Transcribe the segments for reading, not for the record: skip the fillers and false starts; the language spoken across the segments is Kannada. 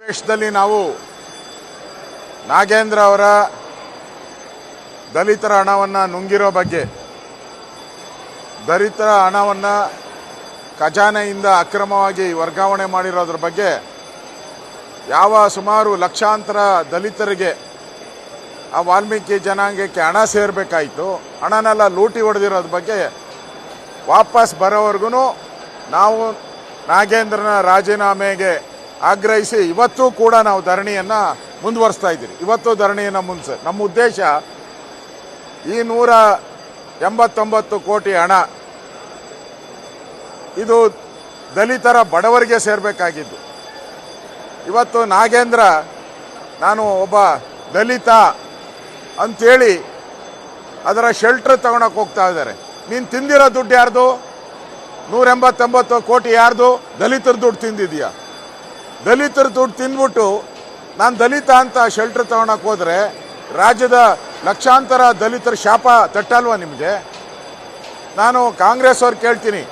ದೇಶದಲ್ಲಿ ನಾವು ನಾಗೇಂದ್ರ ಅವರ ದಲಿತರ ಹಣವನ್ನು ನುಂಗಿರೋ ಬಗ್ಗೆ, ದಲಿತರ ಹಣವನ್ನು ಖಜಾನೆಯಿಂದ ಅಕ್ರಮವಾಗಿ ವರ್ಗಾವಣೆ ಮಾಡಿರೋದ್ರ ಬಗ್ಗೆ, ಸುಮಾರು ಲಕ್ಷಾಂತರ ದಲಿತರಿಗೆ ಆ ವಾಲ್ಮೀಕಿ ಜನಾಂಗಕ್ಕೆ ಹಣ ಸೇರಬೇಕಾಯಿತು, ಹಣನೆಲ್ಲ ಲೂಟಿ ಹೊಡೆದಿರೋದ್ರ ಬಗ್ಗೆ ವಾಪಸ್ ಬರೋವರೆಗೂ ನಾವು ನಾಗೇಂದ್ರನ ರಾಜೀನಾಮೆಗೆ ಆಗ್ರಹಿಸಿ ಇವತ್ತು ಕೂಡ ನಾವು ಧರಣಿಯನ್ನು ಮುಂದುವರಿಸ್ತಾ ಇದ್ದೀವಿ. ಇವತ್ತು ಧರಣಿಯನ್ನು ನಮ್ಮ ಉದ್ದೇಶ ಈ 189 ಕೋಟಿ ಹಣ ಇದು ದಲಿತರ ಬಡವರಿಗೆ ಸೇರಬೇಕಾಗಿದ್ದು. ಇವತ್ತು ನಾಗೇಂದ್ರ ನಾನು ಒಬ್ಬ ದಲಿತ ಅಂಥೇಳಿ ಅದರ ಶೆಲ್ಟರ್ ತಗೊಳಕ್ಕೆ ಹೋಗ್ತಾ ಇದ್ದಾರೆ. ನೀನು ತಿಂದಿರೋ ದುಡ್ಡು ಯಾರ್ದು? 189 ಕೋಟಿ ಯಾರ್ದು? ದಲಿತರ ದುಡ್ಡು ತಿಂದಿದೆಯಾ? ದಲಿತರ ದುಡ್ಡು ತಿಂದ್ಬಿಟ್ಟು ನಾನು ದಲಿತ ಅಂತ ಶೆಲ್ಟರ್ ತಗೊಳಕ್ಕೆ ಹೋದರೆ ರಾಜ್ಯದ ಲಕ್ಷಾಂತರ ದಲಿತರ ಶಾಪ ತಟ್ಟಲ್ವ ನಿಮಗೆ? ನಾನು ಕಾಂಗ್ರೆಸ್ ಅವ್ರು ಕೇಳ್ತೀನಿ,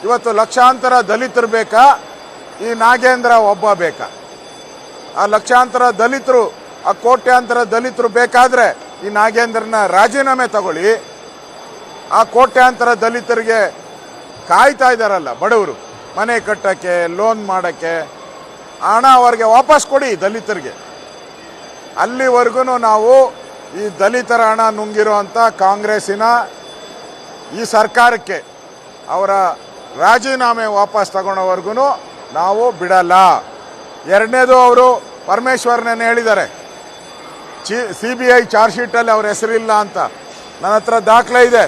ಇವತ್ತು ಲಕ್ಷಾಂತರ ದಲಿತರು ಬೇಕಾ, ಈ ನಾಗೇಂದ್ರ ಒಬ್ಬ ಬೇಕಾ? ಆ ಲಕ್ಷಾಂತರ ದಲಿತರು, ಆ ಕೋಟ್ಯಾಂತರ ದಲಿತರು ಬೇಕಾದರೆ ಈ ನಾಗೇಂದ್ರನ ರಾಜೀನಾಮೆ ತಗೊಳ್ಳಿ. ಆ ಕೋಟ್ಯಾಂತರ ದಲಿತರಿಗೆ ಕಾಯ್ತಾ ಇದ್ದಾರಲ್ಲ ಬಡವರು, ಮನೆ ಕಟ್ಟಕ್ಕೆ, ಲೋನ್ ಮಾಡೋಕ್ಕೆ, ಹಣ ಅವ್ರಿಗೆ ವಾಪಸ್ ಕೊಡಿ ದಲಿತರಿಗೆ. ಅಲ್ಲಿವರೆಗೂ ನಾವು ಈ ದಲಿತರ ಹಣ ನುಂಗಿರೋ ಅಂಥ ಕಾಂಗ್ರೆಸ್ಸಿನ ಈ ಸರ್ಕಾರಕ್ಕೆ ಅವರ ರಾಜೀನಾಮೆ ವಾಪಸ್ ತಗೊಳ್ಳೋವರೆಗೂ ನಾವು ಬಿಡಲ್ಲ. ಎರಡನೇದು, ಅವರು ಪರಮೇಶ್ವರ್ನೇ ಹೇಳಿದ್ದಾರೆ CBI ಚಾರ್ಜ್ ಶೀಟಲ್ಲಿ ಅವ್ರ ಹೆಸರಿಲ್ಲ ಅಂತ. ನನ್ನ ಹತ್ರ ದಾಖಲೆ ಇದೆ.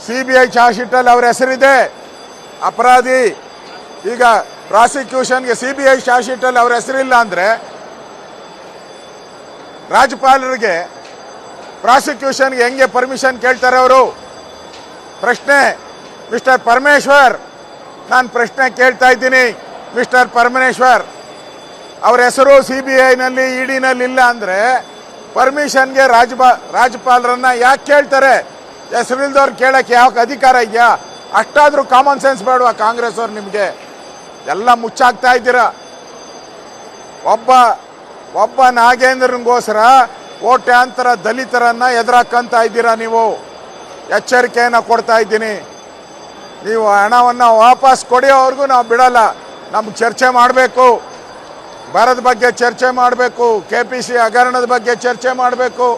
CBI ಚಾರ್ಜ್ ಶೀಟಲ್ಲಿ ಅವ್ರ ಹೆಸರಿದೆ, ಅಪರಾಧಿ. ಈಗ ಪ್ರಾಸಿಕ್ಯೂಷನ್ಗೆ CBI ಚಾರ್ಜ್ ಶೀಟಲ್ಲಿ ಅವ್ರ ಹೆಸರಿಲ್ಲ ಅಂದರೆ ರಾಜ್ಯಪಾಲರಿಗೆ ಪ್ರಾಸಿಕ್ಯೂಷನ್ಗೆ ಹೆಂಗೆ ಪರ್ಮಿಷನ್ ಕೇಳ್ತಾರೆ ಅವರು? ಪ್ರಶ್ನೆ, ಮಿಸ್ಟರ್ ಪರಮೇಶ್ವರ್, ನಾನು ಪ್ರಶ್ನೆ ಕೇಳ್ತಾ ಇದ್ದೀನಿ. ಮಿಸ್ಟರ್ ಪರಮೇಶ್ವರ್, ಅವ್ರ ಹೆಸರು CBIನಲ್ಲಿ EDನಲ್ಲಿ ಇಲ್ಲ ಅಂದರೆ ಪರ್ಮಿಷನ್ಗೆ ರಾಜ್ಯಪಾಲರನ್ನ ಯಾಕೆ ಕೇಳ್ತಾರೆ? ಹೆಸರಿಲ್ದವ್ರು ಕೇಳಕ್ಕೆ ಯಾವ ಅಧಿಕಾರ ಇದೆಯಾ? ಅಷ್ಟಾದರೂ ಕಾಮನ್ ಸೆನ್ಸ್ ಬೇಡವಾ ಕಾಂಗ್ರೆಸ್ ಅವ್ರು? ನಿಮಗೆ ಎಲ್ಲ ಮುಚ್ಚಾಕ್ತಾ ಇದ್ದೀರಾ. ಒಬ್ಬ ನಾಗೇಂದ್ರನಿಗೋಸ್ಕರ ಕೋಟ್ಯಾಂತರ ದಲಿತರನ್ನ ಎದುರಾಕಂತ ಇದ್ದೀರಾ ನೀವು. ಎಚ್ಚರಿಕೆಯನ್ನು ಕೊಡ್ತಾ ಇದ್ದೀನಿ. ನೀವು ಹಣವನ್ನು ವಾಪಸ್ ಕೊಡಿಯೋವರೆಗೂ ನಾವು ಬಿಡಲ್ಲ. ನಮ್ಗೆ ಚರ್ಚೆ ಮಾಡಬೇಕು, ಬರದ ಬಗ್ಗೆ ಚರ್ಚೆ ಮಾಡಬೇಕು, KPC ಹಗರಣದ ಬಗ್ಗೆ ಚರ್ಚೆ ಮಾಡಬೇಕು,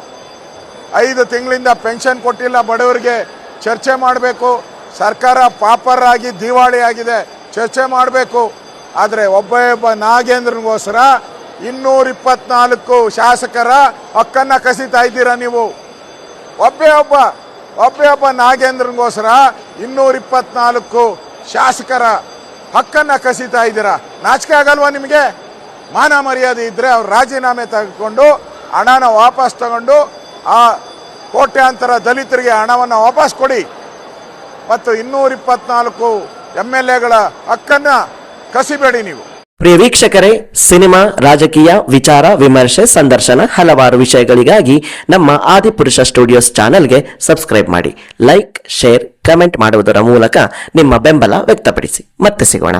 5 ತಿಂಗಳಿಂದ ಪೆನ್ಷನ್ ಕೊಟ್ಟಿಲ್ಲ ಬಡವರಿಗೆ, ಚರ್ಚೆ ಮಾಡಬೇಕು. ಸರ್ಕಾರ ಪಾಪರ್ ಆಗಿ ದಿವಾಳಿ ಆಗಿದೆ, ಚರ್ಚೆ ಮಾಡಬೇಕು. ಆದರೆ ಒಬ್ಬ ನಾಗೇಂದ್ರನಿಗೋಸ್ಕರ 224 ಶಾಸಕರ ಹಕ್ಕನ್ನು ಕಸಿತಾ ಇದ್ದೀರಾ ನೀವು. ಒಬ್ಬ ನಾಗೇಂದ್ರನಿಗೋಸ್ಕರ 224 ಶಾಸಕರ ಹಕ್ಕನ್ನು ಕಸಿತಾ ಇದ್ದೀರಾ. ನಾಚಿಕೆ ಆಗಲ್ವಾ ನಿಮಗೆ? ಮಾನ ಮರ್ಯಾದೆ ಇದ್ದರೆ ಅವ್ರು ರಾಜೀನಾಮೆ ತೆಗೆದುಕೊಂಡು ಹಣನ ವಾಪಸ್ ತಗೊಂಡು ಆ ಕೋಟ್ಯಾಂತರ ದಲಿತರಿಗೆ ಹಣವನ್ನು ವಾಪಸ್ ಕೊಡಿ. ಮತ್ತು 224 MLAಗಳ ಹಕ್ಕನ್ನು ಕಸಿಬೇಡಿ ನೀವು. ಪ್ರಿಯ ವೀಕ್ಷಕರೇ, ಸಿನಿಮಾ, ರಾಜಕೀಯ, ವಿಚಾರ, ವಿಮರ್ಶೆ, ಸಂದರ್ಶನ ಹಲವಾರು ವಿಷಯಗಳಿಗಾಗಿ ನಮ್ಮ ಆದಿಪುರುಷ ಸ್ಟುಡಿಯೋಸ್ ಚಾನೆಲ್ಗೆ ಸಬ್ಸ್ಕ್ರೈಬ್ ಮಾಡಿ. ಲೈಕ್, ಶೇರ್, ಕಮೆಂಟ್ ಮಾಡುವುದರ ಮೂಲಕ ನಿಮ್ಮ ಬೆಂಬಲ ವ್ಯಕ್ತಪಡಿಸಿ. ಮತ್ತೆ ಸಿಗೋಣ.